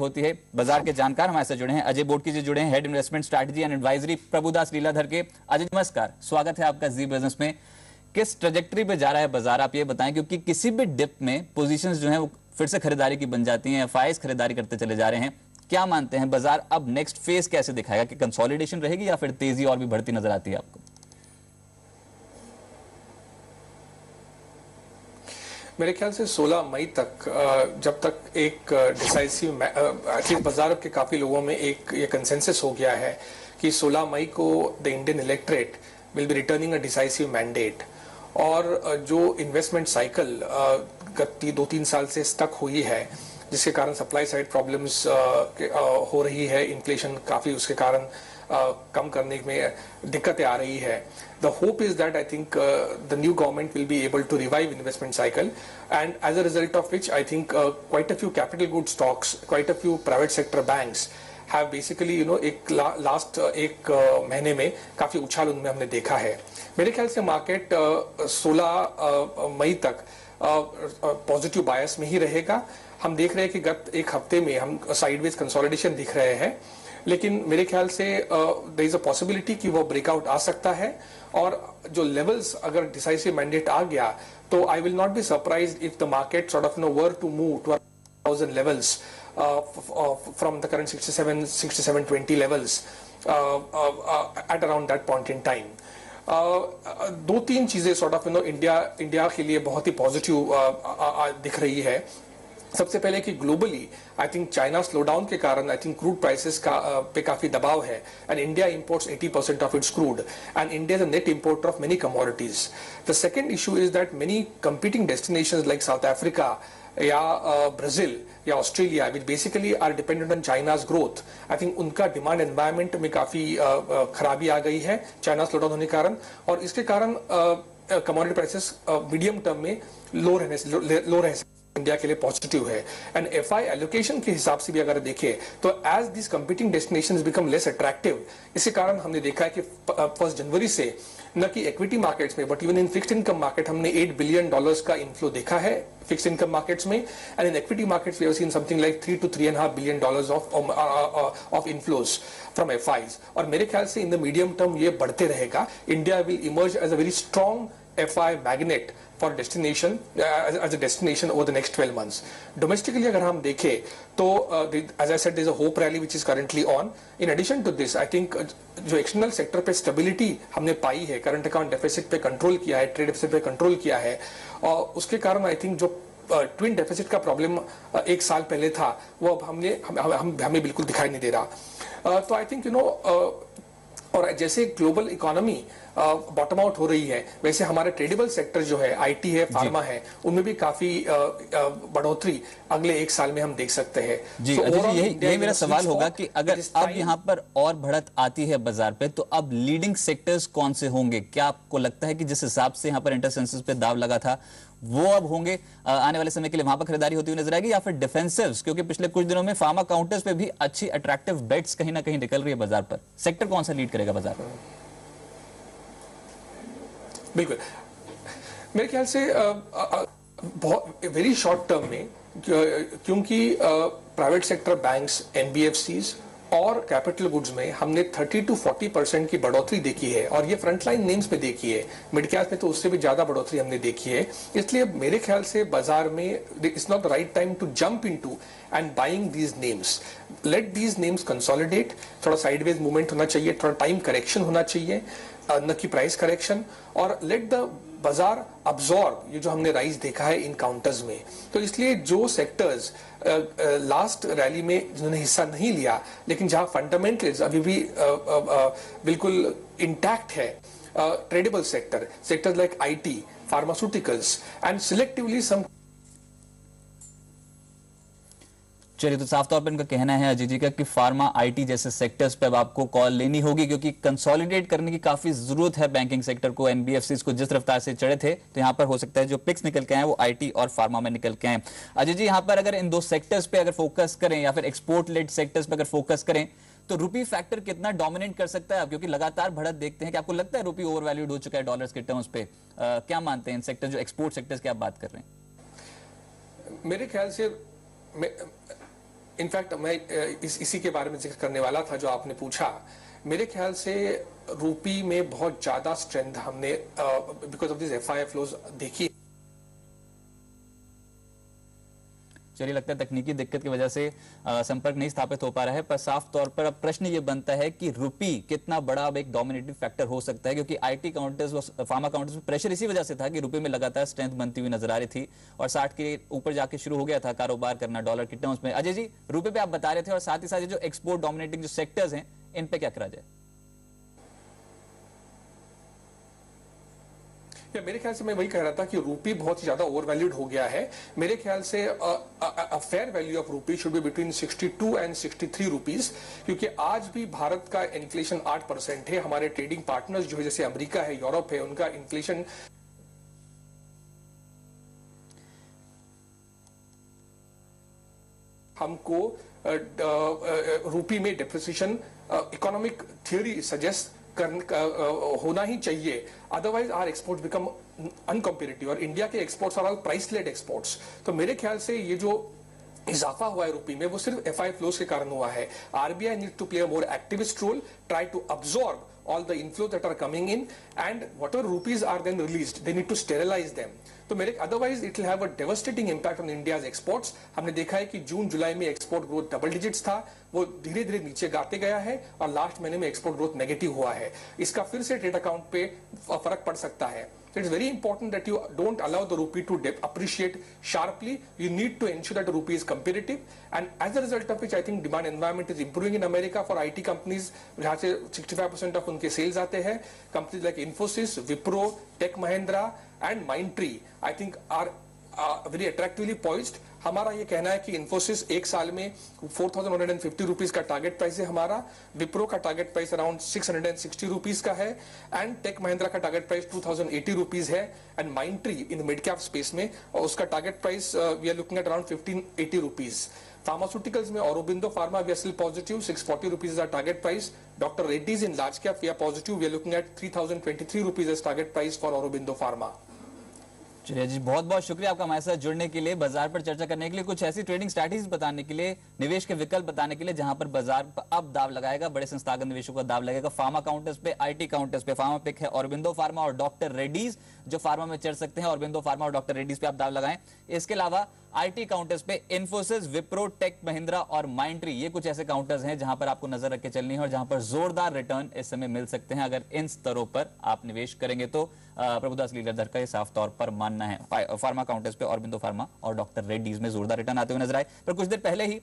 होती है। बाजार के जानकार हमारे साथ जुड़े हैं, अजय बोडकी जी जुड़े हैं, head investment strategy and advisory Prabhudas Lilladher के। अजय नमस्कार, स्वागत है आपका जी बिजनेस में। किस ट्रेजेक्टरी पे जा रहा है बाजार, आप ये बताएं, क्योंकि किसी भी डिप में पोजीशंस जो हैं वो फिर से खरीदारी की बन जाती हैं, एफआईआईज खरीदारी करते चले जा रहे हैं। क्या मानते हैं बाजार अब नेक्स्ट फेज कैसे दिखाएगा, कि कंसोलिडेशन रहेगी या फिर तेजी और भी बढ़ती नजर आती है आपको? मेरे ख्याल से 16 मई तक जब तक एक डिसाइसिव एटलीस्ट बाजार के काफ़ी लोगों में एक ये कंसेंसस हो गया है कि 16 मई को the Indian electorate will be returning a decisive mandate, और जो इन्वेस्टमेंट साइकिल गत 2-3 साल से स्टक हुई है, जिसके कारण सप्लाई साइड प्रॉब्लम्स हो रही है, इन्फ्लेशन काफ़ी उसके कारण कम करने में दिक्कतें आ रही है. The hope is that I think the new government will be able to revive investment cycle, and as a result of which I think quite a few capital goods stocks, quite a few private sector banks have basically एक last एक महीने में काफी उछाल उनमें हमने देखा है. मेरे ख्याल से मार्केट 16 मई तक पॉजिटिव बायस में ही रहेगा. हम देख रहे हैं कि गत एक हफ्ते में हम साइडवेज कंसोलिडेशन दिख रहे हैं, लेकिन मेरे ख्याल से देयर इज अ पॉसिबिलिटी कि वो ब्रेकआउट आ सकता है, और जो लेवल्स अगर डिसाइसिव मैंडेट आ गया तो I will not be surprised if the market sort of were to move to 1000 levels from the current 6720 levels at around that point in time. दो तीन चीजें सॉर्ट ऑफ इंडिया के लिए बहुत ही पॉजिटिव दिख रही है. सबसे पहले कि globally I think China slowdown के कारण आई थिंक क्रूड प्राइसेस पे काफी दबाव है, and India imports 80% of its crude, and India is a net importer of many commodities. The second issue is that many competing destinations like South Africa या Brazil या Australia which basically are dependent on China's growth, I think उनका demand environment में काफी खराबी आ गई है China slowdown होने के कारण, और इसके कारण कमोडिटी प्राइसेस मीडियम टर्म में लो रह इंडिया के लिए पॉजिटिव है. एंड एफआई एलोकेशन के हिसाब से भी अगर देखें तो as this competing destinations become less attractive, इसी कारण हमने देखा है कि 1 जनवरी से न कि इक्विटी मार्केट्स में but even in fixed income market हमने $8 बिलियन का इनफ्लो देखा है फिक्स्ड इनकम मार्केट्स में, and in equity markets we have seen something like $3 to $3.5 billion of inflows from FIs. और मेरे ख्याल से इन द मीडियम टर्म ये बढ़ते रहेगा. India will emerge as a very strong FI magnet for destination as a destination over the next 12 months. Domestically अगर हम देखें तो as I said there is a hope rally which is currently on. In addition to this, I think जो external sector पे stability हमने पाई है, current account deficit पे control किया है, trade deficit पे control किया है, और उसके कारण I think जो ट्विन डेफिसिट का प्रॉब्लम एक साल पहले था वो अब हमें बिल्कुल दिखाई नहीं दे रहा. तो आई थिंक और जैसे ग्लोबल इकोनॉमी बॉटम आउट हो रही है, वैसे हमारे ट्रेडेबल सेक्टर जो है, आईटी है, फार्मा है, उनमें भी काफी बढ़ोतरी अगले एक साल में हम देख सकते हैं. जी, यही मेरा सवाल होगा कि अगर अब यहाँ पर और बढ़त आती है बाजार पे, तो अब लीडिंग सेक्टर्स कौन से होंगे? क्या आपको लगता है कि जिस हिसाब से यहाँ पर इंटरसेंसस पे दाव लगा था वो अब होंगे, आने वाले समय के लिए वहां पर खरीदारी होती हुई नजर आएगी, या फिर डिफेंसिव्स? क्योंकि पिछले कुछ दिनों में फार्मा काउंटर्स पे भी अच्छी अट्रैक्टिव बेट्स कहीं ना कहीं निकल रही है बाजार पर. सेक्टर कौन सा लीड करेगा बाजार पर? बिल्कुल, मेरे ख्याल से बहुत वेरी शॉर्ट टर्म में, क्योंकि प्राइवेट सेक्टर बैंक्स, एनबीएफसीज और कैपिटल गुड्स में हमने 30 to 40% की बढ़ोतरी देखी है, और ये फ्रंटलाइन नेम्स पे देखी है. मिड कैप में तो उससे भी ज्यादा बढ़ोतरी हमने देखी है. इसलिए मेरे ख्याल से बाजार में it's not the right time to jump into and buying these names. Let these names consolidate, थोड़ा साइडवेज मूवमेंट होना चाहिए, थोड़ा टाइम करेक्शन होना चाहिए, न कि प्राइस करेक्शन, और लेट द बाजार अब्सॉर्ब ये जो हमने राइज देखा है इन काउंटर्स में. तो इसलिए जो सेक्टर्स लास्ट रैली में जिन्होंने हिस्सा नहीं लिया, लेकिन जहां फंडामेंटल्स अभी भी बिल्कुल इंटैक्ट है, tradable sectors like IT, pharmaceuticals and selectively some. चलिए, तो साफ तौर पर इनका कहना है अजय जी का कि फार्मा, आईटी जैसे सेक्टर्स पे अब आपको कॉल लेनी होगी, क्योंकि कंसोलिडेट करने की काफी जरूरत है बैंकिंग सेक्टर को. एनबीएफसीज को जिस रफ्तार से चढ़े थे, तो यहाँ पर हो सकता है जो पिक्स निकल के आए वो आईटी और फार्मा में निकल के आए. अजय जी, यहाँ पर अगर इन दो सेक्टर्स पे अगर फोकस करें, या फिर एक्सपोर्ट लेड सेक्टर्स पे अगर फोकस करें, तो रुपी फैक्टर कितना डोमिनेट कर सकता है? क्योंकि लगातार बढ़त देखते हैं कि आपको लगता है रुपी ओवर वैल्यूड हो चुका है डॉलर्स के टर्म्स पे. क्या मानते हैं इन सेक्टर, जो एक्सपोर्ट सेक्टर्स की आप बात कर रहे हैं? मेरे ख्याल से इनफैक्ट मैं इसी के बारे में जिक्र करने वाला था जो आपने पूछा। मेरे ख्याल से रूपी में बहुत ज्यादा स्ट्रेंथ हमने because of this FI flows देखी। चलिए, लगता है तकनीकी दिक्कत की वजह से संपर्क नहीं स्थापित हो पा रहा है, पर साफ तौर पर अब प्रश्न ये बनता है कि रुपी कितना बड़ा अब एक डोमिनेटिंग फैक्टर हो सकता है, क्योंकि आईटी काउंटर्स व फार्मा काउंटर्स में प्रेशर इसी वजह से था कि रुपये में लगातार स्ट्रेंथ बनती हुई नजर आ रही थी और 60 के ऊपर जाके शुरू हो गया था कारोबार करना डॉलर के टर्म्स में। अजय जी, रुपये पे आप बता रहे थे और साथ ही साथ जो एक्सपोर्ट डोमिनेटिंग जो सेक्टर्स हैं इन पे क्या करा जाए? मेरे ख्याल से मैं वही कह रहा था कि रूपी बहुत ही ज्यादा ओवर वैल्यूड हो गया है। मेरे ख्याल से फेयर वैल्यू ऑफ रूपी should be between 62 and 63 rupees, क्योंकि आज भी भारत का इन्फ्लेशन 8% है। हमारे ट्रेडिंग पार्टनर्स जो है जैसे अमेरिका है, यूरोप है, उनका इन्फ्लेशन हमको रूपी में डिप्रिसिएशन इकोनॉमिक थियोरी सजेस्ट होना ही चाहिए, otherwise our exports become uncompetitive और इंडिया के exports are all price led exports. तो मेरे ख्याल से ये जो इजाफा हुआ है रुपी में वो सिर्फ एफआई फ्लोज के कारण हुआ है। RBI need to play a more activist role, try to absorb all the inflows that are coming in, and whatever rupees are then released, they need to sterilize them. तो मेरे otherwise it will have a devastating impact on India's exports. हमने देखा है कि जून जुलाई में export growth double digits था, वो धीरे धीरे नीचे गाते गया है और लास्ट महीने में एक्सपोर्ट ग्रोथ नेगेटिव हुआ है। इसका फिर से ट्रेड अकाउंट पे फर्क पड़ सकता है। So it's very important that you don't allow the rupee to appreciate sharply. You need to ensure that the rupee is competitive, and as a result of which I think demand environment is improving in America for IT companies. जहाँ से 65% of उनके sales आते हैं। Companies like Infosys, Wipro, Tech Mahindra and Mindtree I think are very attractively poised. हमारा ये कहना है कि इन्फोसिस एक साल में 4,150 रुपीज का टारगेट प्राइस है हमारा, विप्रो का टारगेट प्राइस अराउंड 660 रुपीज का है, एंड टेक महिंद्रा का टारगेट प्राइस 2,080 रुपीज है, and Mindtree in mid cap space में और उसका target price we are looking at around 1,580 rupees. Pharmaceuticals में Aurobindo pharma we are still positive, 640 rupees is our target price. Doctor Reddy's in large cap we are positive, we are looking at 3,023 rupees as target price for Aurobindo pharma. चलिए जी, बहुत बहुत शुक्रिया आपका हमारे साथ जुड़ने के लिए, बाजार पर चर्चा करने के लिए, कुछ ऐसी ट्रेडिंग स्ट्रैटेजीज बताने के लिए, निवेश के विकल्प बताने के लिए जहां पर बाजार पर अब दाव लगाएगा, बड़े संस्थागत निवेशों का दाव लगेगा फार्मा काउंटर्स पे, आईटी काउंटर्स पे। फार्मा पिक है औरोबिंदो फार्मा और डॉक्टर रेड्डीज, जो फार्मा में चढ़ सकते हैं। औरोबिंदो फार्मा और डॉक्टर रेड्डीज पे आप दाव लगाएं। इसके अलावा आईटी काउंटर्स पे इन्फोसिस, विप्रो, टेक महिंद्रा और माइंडट्री, ये कुछ ऐसे काउंटर्स हैं जहां पर आपको नजर रख के चलनी है और जहां पर जोरदार रिटर्न इस समय मिल सकते हैं अगर इन स्तरों पर आप निवेश करेंगे तो। प्रभुदास लीलाधर का ये साफ तौर पर मानना है। फार्मा काउंटर्स पे औरोबिंदो फार्मा और डॉक्टर रेड्डीज में जोरदार रिटर्न आते हुए नजर आए, पर कुछ देर पहले ही